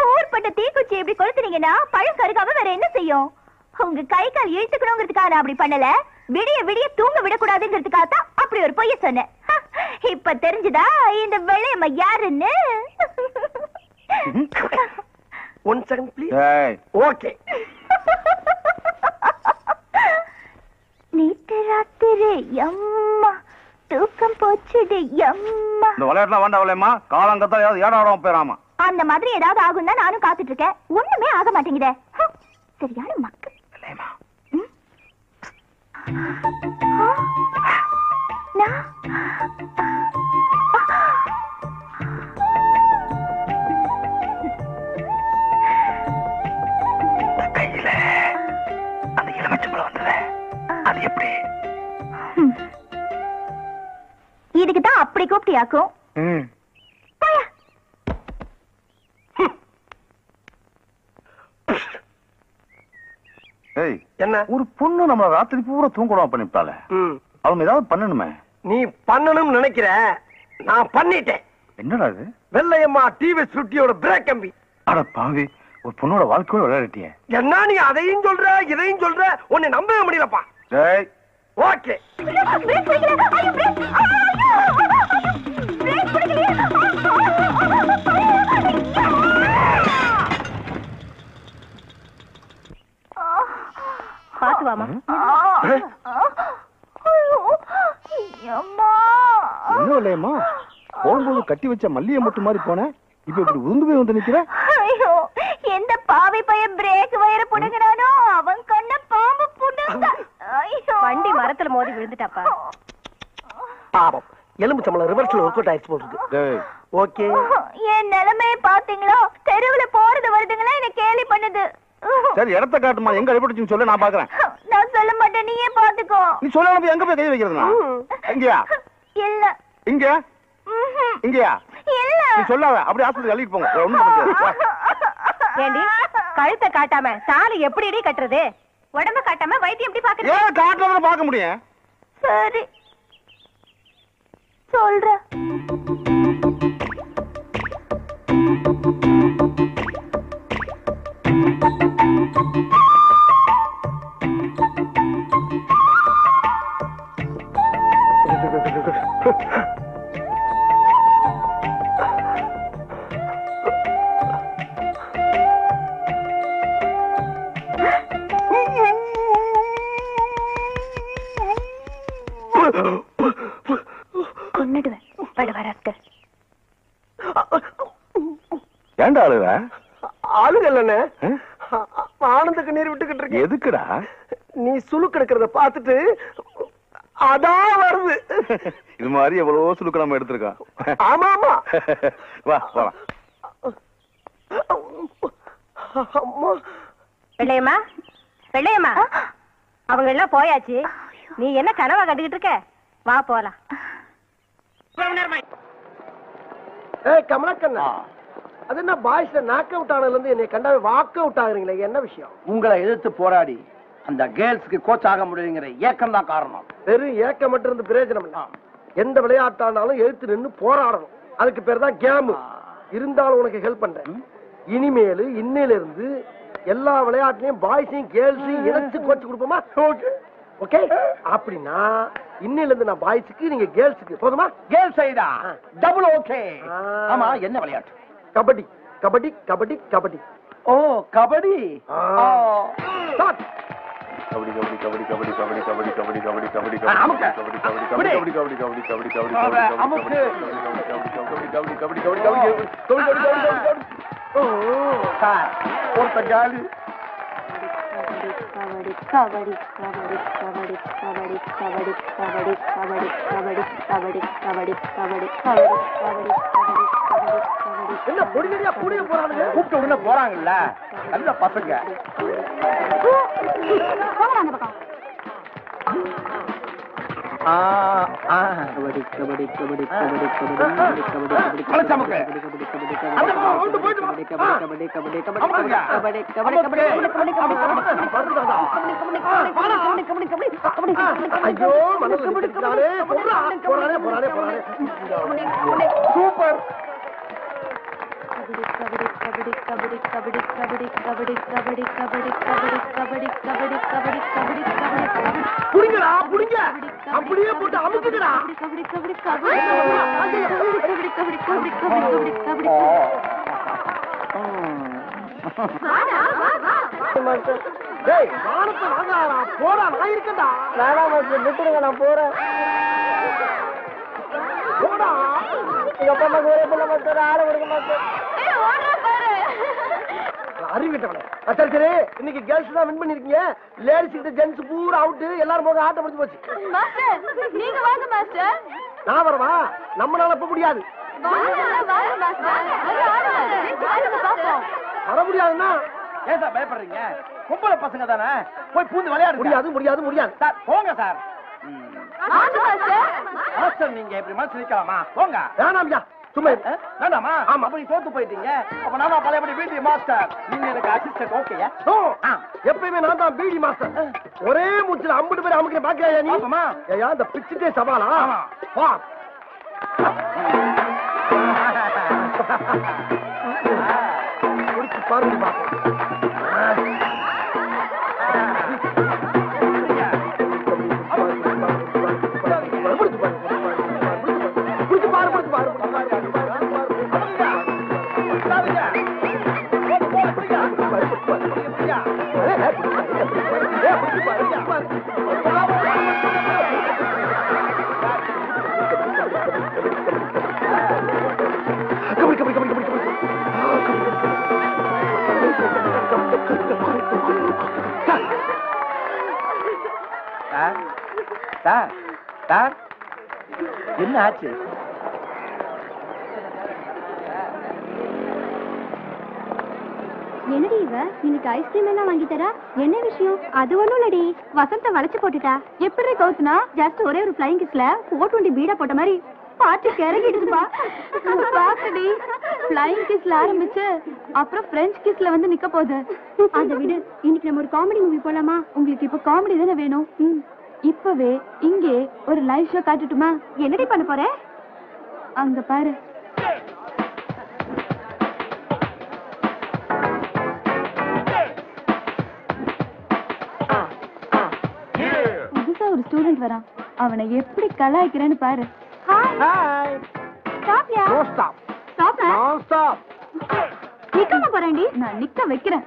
ஊர்பட்ட தீக்குச்சி இப்படி கொளுத்துனீங்கன்னா பழம் கருகாம வேற என்ன செய்யும்? உங்க கை கால் இழுத்துக்கணுங்கிறதுக்காக நான் அப்படி பண்ணல. விடிய தூங்க விடக்கூடாதுங்கிறதுக்காக தான் அப்படி ஒரு பொய்ய சொன்னேன். இப்ப தெரிஞ்சுதா இந்த வெள்ளையம்மா யாருன்னு? 1 செகண்ட் ப்ளீஸ். ஓகே. நீட்டு ராத்திரி அம்மா தூக்கம் போச்சுடு அம்மா. இந்த விளையாட்டுலாம் வேண்டாம்லம்மா. காலங்கத்தான் ஏடாடம் போயிராமா. அந்த மாதிரி ஏதாவது ஆகும் தான் நானும் காத்துட்டு இருக்கேன். ஒண்ணுமே ஆக மாட்டேங்குதே. சரியான மக்கள். கையில அந்த எலுமிச்சம்பழம் வந்தது. அது எப்படி? இதுக்கு தான் அப்படி கூப்பிட்டியாக்கும். என்ன ஒரு பொண்ணு நம்ம ராத்திரி பூரா தூங்கணும் பண்ணிட்டால. அவங்க ஏதாவது பண்ணணுமே. நீ பண்ணணும்னு நினைக்கிற. நான் பண்ணிட்டேன். என்னடா இது? வெள்ளையம்மா டிவி சுட்டியோட பிரேக் கம்பி. அட பாவி, ஒரு பொண்ணோட வாழ்க்கையோட விளையாடிட்டியே. என்ன நீ அதையும் சொல்ற இதையும் சொல்ற? உன்னை நம்பவே முடியலப்பா. ஓகே. பாத்து வாமா. என்ன இல்லையம்மா, போகும்போது கட்டி வச்ச மல்லிகை மொட்டு மாதிரி போன. இப்ப இப்படி உருந்து போய் வந்து நிக்கிற. ஐயோ, எந்த பாவி பையன் பிரேக் வயர புடுங்கறானோ அவன் கண்ண பாம்பு புடுங்க. ஐயோ, வண்டி மரத்துல மோதி விழுந்துட்டாப்பா. பாவம், எலுமிச்சம்பழம் ரிவர்ஸ்ல ஒர்க் அவுட் ஆயிடுச்சு போடுது. ஓகே. என் நிலைமையை பாத்தீங்களா? தெருவுல போறது வருதுங்களா என்ன கேலி பண்ணுது. சரி, இடத்த காட்டுமா, எங்க அடிபட்டுச்சுன்னு சொல்லு, நான் பாக்குறேன். நான் சொல்ல மாட்டேன், நீயே பாத்துக்கோ. நீ சொல்லாம எங்க போய் கை வைக்கிறதுனா? எங்கயா? இல்ல. இங்க? இங்கயா? இல்ல. நீ சொல்லாத, அப்படியே ஆஸ்பத்திரி அள்ளிட்டு போங்க. ஒண்ணும் பண்ண முடியாது. ஏண்டி, கழுத்தை காட்டாம தாலி எப்படிடி கட்டுறது? உடம்ப காட்டாம வைத்தியம் எப்படி பாக்குறது? ஏன் காட்டாம பாக்க முடியும்? சரி சொல்ற. கொன்னுடுவேன். ஏண்டா அழுவ? அழுகல்லண்ணே, ஆனந்த கண்ணீர் விட்டுக்கிட்டு இருக்க. எதுக்குடா? நீ சுழுக்கு எடுக்கிறத பார்த்துட்டு அதான் வருது. இது மாதிரி எவ்வளவோ சுழுக்கு நம்ம எடுத்திருக்கோம். ஆமா ஆமா. வா போலாம். வெள்ளையம்மா, வெள்ளையம்மா, அவங்க எல்லாம் போயாச்சு. நீ என்ன கனவா கண்டுகிட்டு இருக்க? வா போலாம். ஏய் கமலக்கண்ணா, அது என்ன பாய்ஸ்ல நாக் அவுட் ஆனதுல இருந்து என்னை கண்டாவே வாக் அவுட் ஆகுறீங்களே, என்ன விஷயம்? உங்களை எதிர்த்து போராடி அந்த கேர்ள்ஸ்க்கு கோச் ஆக முடியுங்கிற ஏக்கம் தான் காரணம். வெறும் ஏக்கம் மட்டும் இருந்து பிரயோஜனம் இல்ல. எந்த விளையாட்டானாலும் எழுத்து நின்று போராடணும். அதுக்கு பேர் தான் கேம். இருந்தாலும் உனக்கு ஹெல்ப் பண்றேன். இனிமேலு இன்னையில இருந்து எல்லா விளையாட்டுலயும் பாய்ஸையும் கேர்ள்ஸையும் இணைச்சு கோச்சு கொடுப்போமா? ஓகே. அப்படின்னா இன்னில இருந்து நான் பாய்ஸுக்கு, நீங்க கேர்ள்ஸுக்கு. போதுமா? கேர்ள் சைடா? Double okay. ஆமா, என்ன விளையாட்டு? கபடி கபடி கபடி கபடி. ஓ, கபடி. ஸ்டார்ட். கபடி கபடி கபடி கபடி கபடி கபடி கபடி கபடி கபடி அமுக்கு. கபடி கபடி கபடி கபடி கபடி கபடி கபடி கபடி அமுக்கு. கபடி கபடி கபடி கபடி கபடி. ஓ சார், ஒருத்த காலி. கபடி கபடி கபடி கபடி கபடி கபடி கபடி கபடி கபடி கபடி கபடி கபடி கபடி கபடி கபடி. என்ன பொடியா புடிய போறானுங்க? கூப்பிட்ட உடனே போறாங்கல்ல, நல்ல பசங்க. கபடி கபடி கபடி கபடி கபடி கபடி அலச்சமுக்கு. அந்த பக்கம் கொண்டு போயிட்டு வா. கபடி கபடி கபடி அமுக்குங்க. கபடி கபடி கபடி கபடி கபடி. ஐயோ, மனசு விட்டுட்டானே. போறானே போறானே போறானே. சூப்பர். கபடி கபடி கபடி கபடி கபடி கபடி கபடி கபடி கபடி கபடி கபடி கபடி கபடி கபடி கபடி. புடிங்கடா புடிங்க. அப்படியே போட்டு அமுக்குங்கடா. கபடி கபடி கபடி கபடி கபடி கபடி கபடி கபடி கபடி. டேய், வானத்தை வாங்கடா. போடா, நான் இருக்கேன்டா. வேணாம் மாஸ்டர், விட்டுடுங்க, நான் போறேன். போடா. எங்க அப்பா அம்மா ஒரே பிள்ளை மாஸ்டர், ஆட விடுங்க மாஸ்டர். அறிவிட்டவனே. சரி சரி, இன்னைக்கு கேர்ள்ஸ் தான் வின் பண்ணிருக்கீங்க. லேடிஸ் கிட்ட ஜென்ஸ் பூரா அவுட். எல்லாரும் போக, ஆட்டம் முடிஞ்சு போச்சு. மாஸ்டர், நீங்க வாங்க மாஸ்டர். நான் வரவா? நம்மளால இப்ப முடியாது. வாங்க மாஸ்டர். வர முடியாதுன்னா ஏன் சார் பயப்படுறீங்க? கும்பல பசங்க தானே, போய் பூந்து விளையாடு. முடியாது முடியாது முடியாது. சார் போங்க சார். மாஸ்டர், மாஸ்டர், நீங்க இப்படி மனசு நிக்கலாமா? போங்க. வேணாம் ஐயா, சும்மா இரு. வேண்டாமா? ஆமா. அப்ப நீ தோத்து போயிட்டீங்க. அப்ப நான் தான் பழையபடி பிடி மாஸ்டர், நீங்க எனக்கு அசிஸ்டன்ட். ஓகேயா? ஓ, எப்பயுமே நான் தான் பிடி மாஸ்டர். ஒரே மூச்சுல 50 பேர் அமுக்கிற பாக்கலையா நீ? ஆமா. ஐயா, இந்த பிச்சுட்டே சவாலா? ஆமா. வா. குடிச்சு பாருங்க பாப்போம். சார் சார், என்ன ஆச்சு? என்னடி இவ இன்னைக்கு ஐஸ்கிரீம் எல்லாம் வாங்கி தரா? என்ன விஷயம்? அது ஒண்ணும் இல்லடி, வசந்த வளைச்சு போட்டுட்டா. எப்படி கவுத்துனா ஜஸ்ட் ஒரே ஒரு ஃப்ளைங் கிஸ்ல 420 பீடா போட்ட மாதிரி பாட்டு கிறங்கிடுச்சுப்பா. பாக்கடி, ஃப்ளைங் கிஸ்ல ஆரம்பிச்சு அப்புறம் பிரெஞ்ச் கிஸ்ல வந்து நிக்க போகுது. அதை விடு, இன்னைக்கு நம்ம ஒரு காமெடி மூவி போலாமா? உங்களுக்கு இப்ப காமெடி தானே வேணும். இப்பவே இங்கே ஒரு லைவ் ஷோ காட்டுட்டுமா? என்னடி பண்ண போற? அங்க பாரு. புதுசா ஒரு ஸ்டூடெண்ட் வரான், அவனை எப்படி கலாய்க்கிறேன்னு பாரு. ஹாய். ஸ்டாப்யா? No stop. Stop. No stop. நிக்காம போறேன்டி. நான் நிக்க வைக்கிறேன்.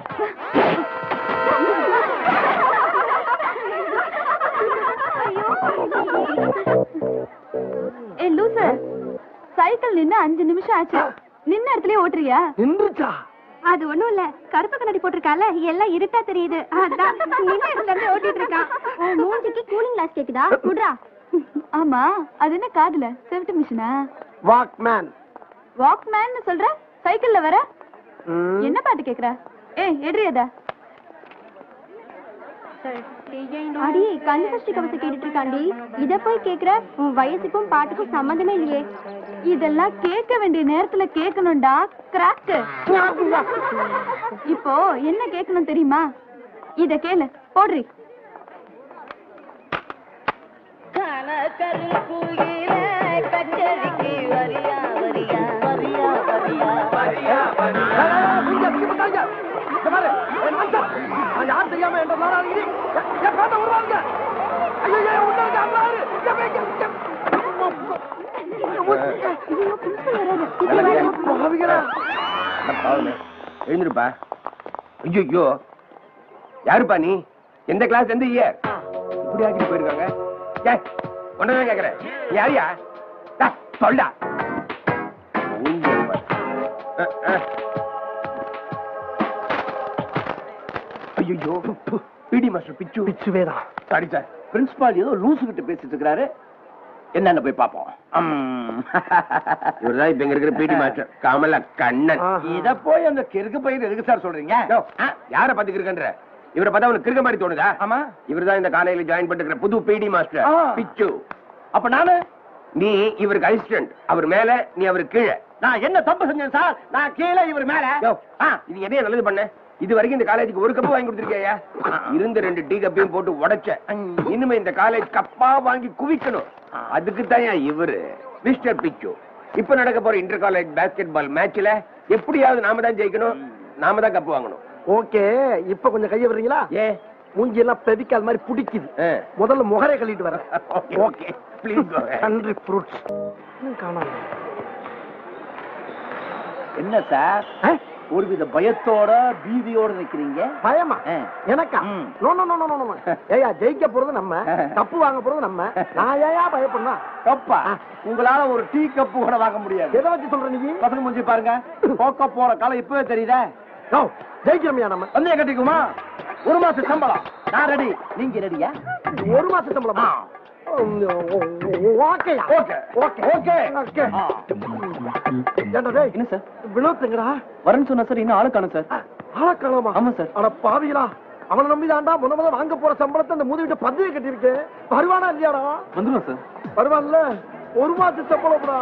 ஏ லூசர், சைக்கிள் நின்னு 5 நிமிஷம் ஆச்சு. நின்ன இடத்துலயே ஓட்டுறியா? நின்றுச்சா? அது ஒண்ணும் இல்ல, கருப்பு கண்ணாடி போட்டிருக்கால, எல்லாம் இருட்டா தெரியுது. அதான் நின்ன இடத்துல இருந்து ஓட்டிட்டு இருக்கான். உன் மூஞ்சிக்கு கூலிங் கிளாஸ் கேக்குதா? குடுறா. ஆமா, அது என்ன காதுல செவிட்டு மிஷினா? வாக்மேன். வாக்மேன் சொல்ற? சைக்கிள்ல வர என்ன பாட்டு கேக்குற? ஏய் எட்ரி அத. அடி கன்ஃபஸ்ட் கவச கேட்டுட்டு இருக்காண்டி, இத போய் கேக்குற? உன் வயசுக்கும் பாட்டுக்கும் சம்பந்தமே இல்லையே. இதெல்லாம் கேட்க வேண்டிய நேரத்துல கேட்கணும்டா கிராக். இப்போ என்ன கேட்கணும் தெரியுமா? இத கேளு, போடுறி. வாங்க. ஐயோ உள்ள பாரு. எழுந்திருப்பா. ஐயோ யாருப்பா நீ? எந்த கிளாஸ் எந்த இயர்? இப்படி ஆக்கிட்டு போயிருக்காங்க. ஒன்றதான் கேக்குறேன். யாரியா சொல்டா. ஐயோ பிடி மாஸ்டர் பிச்சு பிச்சுவேதான். Sorry sir. பிரின்சிபால் ஏதோ லூசு கிட்ட பேசிட்டு இருக்காரு. என்னன்னு போய் பாப்போம். இவர்தான் இப்ப எங்க இருக்கிற பிடி மாஸ்டர் கமல கண்ணன். இத போய் அந்த கிறுக்கு பையன் எதுக்கு சார் சொல்றீங்க? யார பாத்து கிறுக்கன்ற? இவரை பார்த்தா அவனுக்கு கிறுக்க மாதிரி தோணுதா? ஆமா, இவர்தான் இந்த காலையில ஜாயின் பண்ணிருக்கிற புது பிடி மாஸ்டர் பிச்சு. அப்ப நானு நீ இவருக்கு அசிஸ்டன்ட். அவர் மேல, நீ அவருக்கு கீழே. நான் என்ன தப்பு செஞ்சேன் சார்? நான் கீழே, இவர் மேல. இது என்ன நல்லது பண்ண? இது வரைக்கும் இந்த காலேஜுக்கு ஒரு கப்பு வாங்கி கொடுத்திருக்கியா? இருந்த 2 டீ கப்பையும் போட்டு உடைச்ச. இனிமே இந்த காலேஜ் கப்பா வாங்கி குவிக்கணும். அதுக்கு தான் இவரு மிஸ்டர் பிச்சு. இப்ப நடக்க போற இன்டர் காலேஜ் பாஸ்கெட் பால் மேட்ச்ல எப்படியாவது நாம தான் ஜெயிக்கணும், நாம தான் கப்பு வாங்கணும். ஓகே, இப்ப கொஞ்சம் கைய விடுறீங்களா? மூஞ்சி எல்லாம் பெதிக்காத மாதிரி பிடிக்குது. முதல்ல முகரை கழிட்டு வரேன். Okay please. கண்ட்ரி ஃப்ரூட்ஸ் காணாம. என்ன சார் ஒருவித பயத்தோட பீதியோட நிக்கிறீங்க? பயமா எனக்கா? No no no no no. ஏயா ஜெயிக்க போறது நம்ம, கப்பு வாங்க போறது நம்ம. நான் ஏயா பயப்படணும்? கப்பா உங்களால ஒரு டீ கப்பு கூட வாங்க முடியாது. எதை வச்சு சொல்ற நீங்க? பசங்க முடிஞ்சு பாருங்க. போக்க போற காலம் இப்பவே தெரியுதா? ஜெயிக்கிறோம்யா நம்ம. வந்து கட்டிக்குமா? 1 மாசம் சம்பளம் நான் ரெடி. நீங்க ரெடியா? 1 மாசம் சம்பளமா? ஓகேயா? Okay okay okay okay. என்ன சார் வினோத்ங்கடா வரேன்னு சொன்னா சார். இன்னும் ஆளு காணும் சார். ஆளு காணாமா? ஆமா சார். அட பாவிகளா, அவனை நம்பிதான்டா முத வாங்க போற சம்பளத்தை அந்த மூதிவிட்ட பதவி கட்டி இருக்கு. வருவானா இல்லையாடா? வந்துடும் சார். வருவான்ல. 1 மாசம் சம்பளம்டா.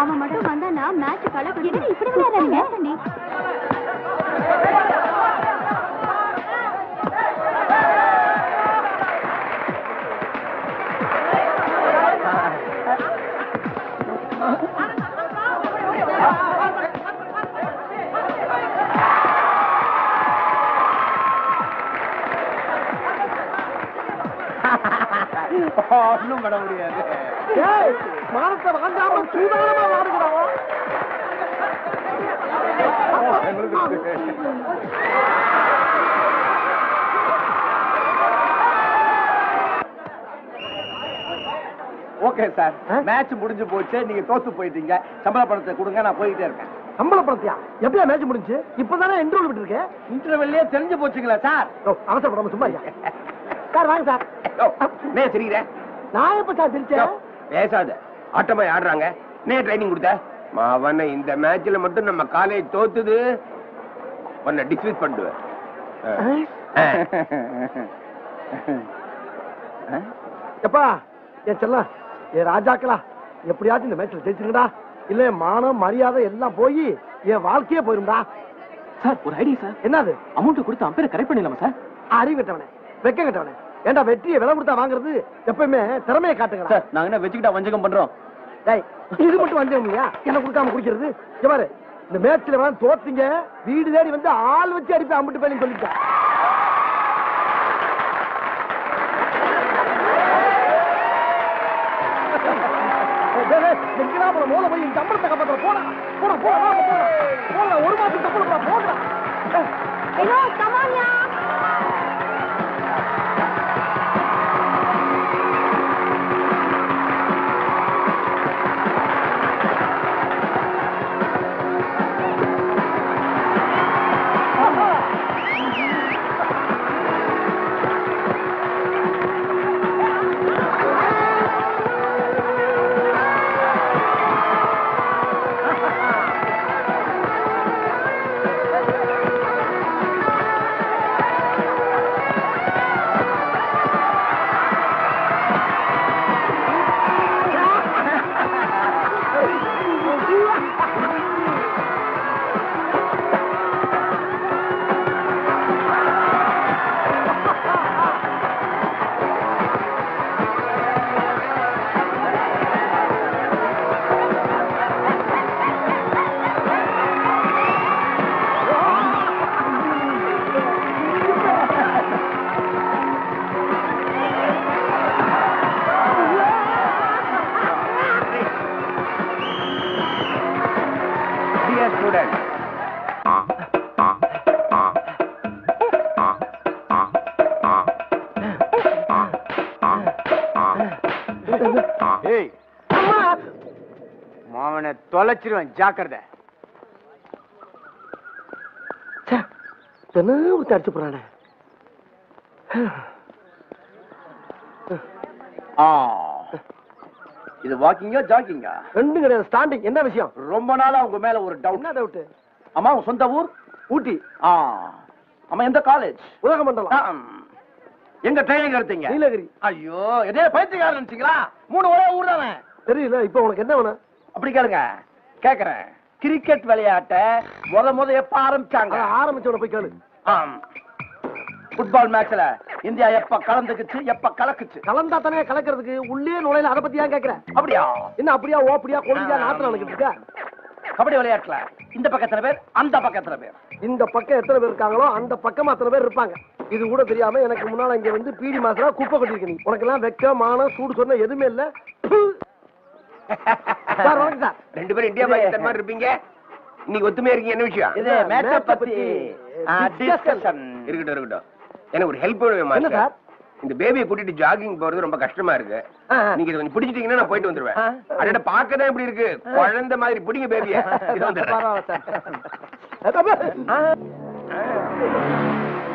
அவன் மட்டும் வந்தானா மேட்ச் கலக்கு. இப்படி விளையாடுறாங்க. ஒண்ணும் பண்ண முடியாது. மானத்தை வாங்காம சூதானமா வாடுகிறான். ஓகே சார், மேட்ச் முடிஞ்சு போச்சு. நீங்க தோத்து போயிட்டீங்க. சம்பள பணத்தை கொடுங்க, நான் போயிட்டே இருக்கேன். சம்பள பணத்தையா? எப்படியா மேட்ச் முடிஞ்சு? இப்பதானே இன்டர்வல் விட்டு இருக்கேன். இன்டர்வெல்லே தெரிஞ்சு போச்சுங்களா சார்? அவசரப்படாம சும்மா சார் வாங்க சார். நான் தெரியுறேன். நான் எப்ப சார் தெரிச்சேன்? பேசாத. ஆட்டமா ஆடுறாங்க. நீ ட்ரைனிங் கொடுத்த மாவன. இந்த மேட்ச்ல மட்டும் நம்ம காலேஜ் தோத்துது, உன்னை டிஸ்மிஸ் பண்ணுவேன். எப்பா என் செல்லம், என் ராஜாக்களா, எப்படியாச்சும் இந்த மேட்ச்ல ஜெயிச்சிருங்கடா. இல்ல மானம் மரியாதை எல்லாம் போய் என் வாழ்க்கையே போயிரும்டா. சார் ஒரு ஐடியா சார். என்னது? அமௌண்ட் கொடுத்து அம்பேரை கரெக்ட் பண்ணிடலாமா சார்? அறிவு கட்டவனே, வெக்க கட்டவனே. ஏண்டா வெற்றியை விலை கொடுத்தா வாங்குறது? எப்பயுமே திறமையை காட்டுங்க சார். நாங்க என்ன வச்சுக்கிட்டா வஞ்சகம் பண்றோம்? டேய், இது மட்டும் வஞ்சகம் இல்லையா? என்ன கொடுக்காம குடிக்கிறது? பாரு, இந்த மேட்ச்ல வந்து தோத்தீங்க, வீடு தேடி வந்து ஆள் வச்சு அடிப்பேன் அம்பிட்டு பேரும் சொல்லிட்டேன். மூல போய் சம்பளத்தை காப்பாற்ற போடா போடா போடா போடா. 1 மாசம் சம்பளம் போடா. அவனை தொலைச்சிருவேன், ஜாக்கிரதை. ஊத்தி அடிச்சு போறானே. இது வாக்கிங்கா ஜாக்கிங்கா? ரெண்டும் கிடையாது, ஸ்டாண்டிங். என்ன விஷயம்? ரொம்ப நாளா உங்க மேல ஒரு டவுட். என்ன டவுட்? அம்மா உங்க சொந்த ஊர்? ஊட்டி. அம்மா எந்த காலேஜ்? உதகமண்டலம். எங்க ட்ரைனிங் எடுத்தீங்க? நீலகிரி. ஐயோ, இதே பைத்தியக்காரன் நினைச்சீங்களா? 3 ஒரே ஊர் தானே. தெரியல. இப்ப உனக்கு என்ன வேணும்? அப்படி கேளுங்க. கேக்குறேன். கிரிக்கெட் விளையாட்ட முத எப்ப ஆரம்பிச்சாங்க? ஆரம்பிச்சவன போய் கேளு. ஃபுட்பால் மேட்ச்ல இந்தியா எப்ப கலந்துக்குச்சு, எப்ப கலக்குச்சு? கலந்தா தானே கலக்கிறதுக்கு. உள்ளே நுழையில அதை பத்தி ஏன் கேக்குற? அப்படியா? என்ன அப்படியா ஓப்படியா கொடியா நாட்டு நடக்கிட்டு இருக்க? கபடி விளையாட்டுல இந்த பக்கத்துல பேர், அந்த பக்கத்துல பேர். இந்த பக்கம் எத்தனை பேர் இருக்காங்களோ அந்த பக்கமா அத்தனை பேர் இருப்பாங்க. இது கூட தெரியாம எனக்கு முன்னால இங்க வந்து பீடி மாசம் குப்பை கொட்டிருக்க. நீ உனக்கு எல்லாம் வெக்க மானம் சூடு சொன்ன எதுவுமே இல்ல. சார் வணக்கம் சார். 2 பேரும் இந்தியா பாகிஸ்தான் மாதிரி இருப்பீங்க. இன்னைக்கு ஒத்துமையா இருக்கீங்க. என்ன விஷயம்? இது மேட்சை பத்தி டிஸ்கஷன். இருக்கட்டும். எனக்கு ஒரு ஹெல்ப் வேணும். என்ன சார்? இந்த பேபியை கூட்டிட்டு ஜாகிங் போறது ரொம்ப கஷ்டமா இருக்கு. நீங்க இதை கொஞ்சம் பிடிச்சிட்டீங்கன்னா நான் போயிட்டு வந்துருவேன். அட பாக்கதான் எப்படி இருக்கு, குழந்தை மாதிரி பிடிங்க பேபிய. இது வந்து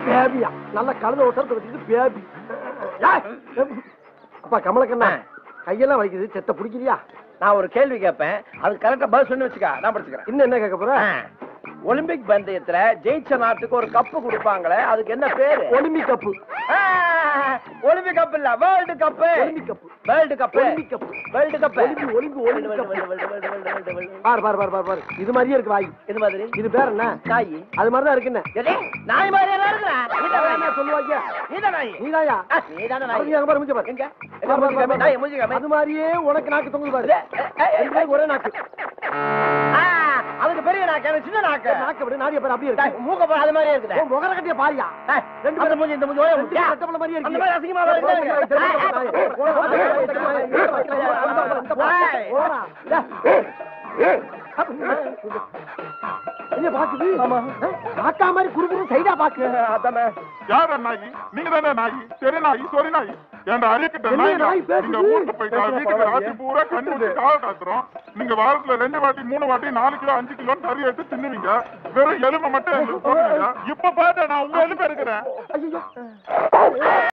பேபியா நல்ல கழுத ஓட்டத்தை வச்சுட்டு பேபி. அப்பா கமலக்கண்ணா கையெல்லாம் வைக்குது, செத்த பிடிக்கலையா? நான் ஒரு கேள்வி கேட்பேன், அது கரெக்டா பதில் சொல்லி வச்சுக்க, நான் படிச்சுக்கிறேன். இன்னும் என்ன கேட்க போற? ஒலிம்பிக் பந்தயத்துல ஜெயிச்ச நாட்டுக்கு ஒரு கப்பு கொடுப்பாங்களே, அதுக்கு என்ன பேரு? Olympic cup. ஒலிம்பிக் கப் இல்ல, world cup. Olympic cup. World cup. Olympic cup. World cup. பார் பார் பார் பார் பார். இது மாதிரியே இருக்கு வாய். இது மாதிரி. இது பேர் என்ன? நாய். அது மாதிரி தான் இருக்குன்னு. நாய் மாதிரி எல்லாம் இருக்குடா. என்ன சொல்லுவாங்க? நீதான் நாய். நீதாயா? நீதான நாய். அங்க பாரு மூஞ்சி பாரு. எங்க? பாரு, பாரு, பாரு. நாய் மூஞ்சி காமி. அது மாதிரியே உனக்கு நாக்கு தொங்குது பாரு. ஒரே நாக்கு. அதுக்கு பெரிய நாக்கு, சின்ன நாக்கு. நாக்கு அப்படி நாடிய பாரு அப்படியே இருக்கு. மூக்க பாரு, அது மாதிரியே இருக்குது. உன் முகர கட்டிய பாரியா? ரெண்டு அந்த மூஞ்சி இந்த மூஞ்சி ஒரே மூஞ்சி. கட்டப்பல மாதிரியே இருக்கு. அந்த மாதிரி அசிங்கமா வருது. என்ன பாக்குது? காக்கா மாதிரி குறுகுறு சைடா பாக்கு. அதானே. யார நாயி? நீங்க தானே நாயி? சரி நாயி, சொரி நாயி. ஏன்டா அறிக்கிட்ட நாய்? நீங்க ஊருக்கு போயிட்டா வீட்டுக்கு ராத்திரி பூரா கண்ணு வச்சு காவ காத்துறோம். நீங்க வாரத்துல 2 வாட்டி 3 வாட்டி 4 கிலோ 5 கிலோ கறி எடுத்து தின்னுவீங்க. வெறும் எலும்பை மட்டும் எங்களுக்கு போடுவீங்க. இப்ப பாத்தா நான் உங்க எலும்பு இருக்கிறேன்.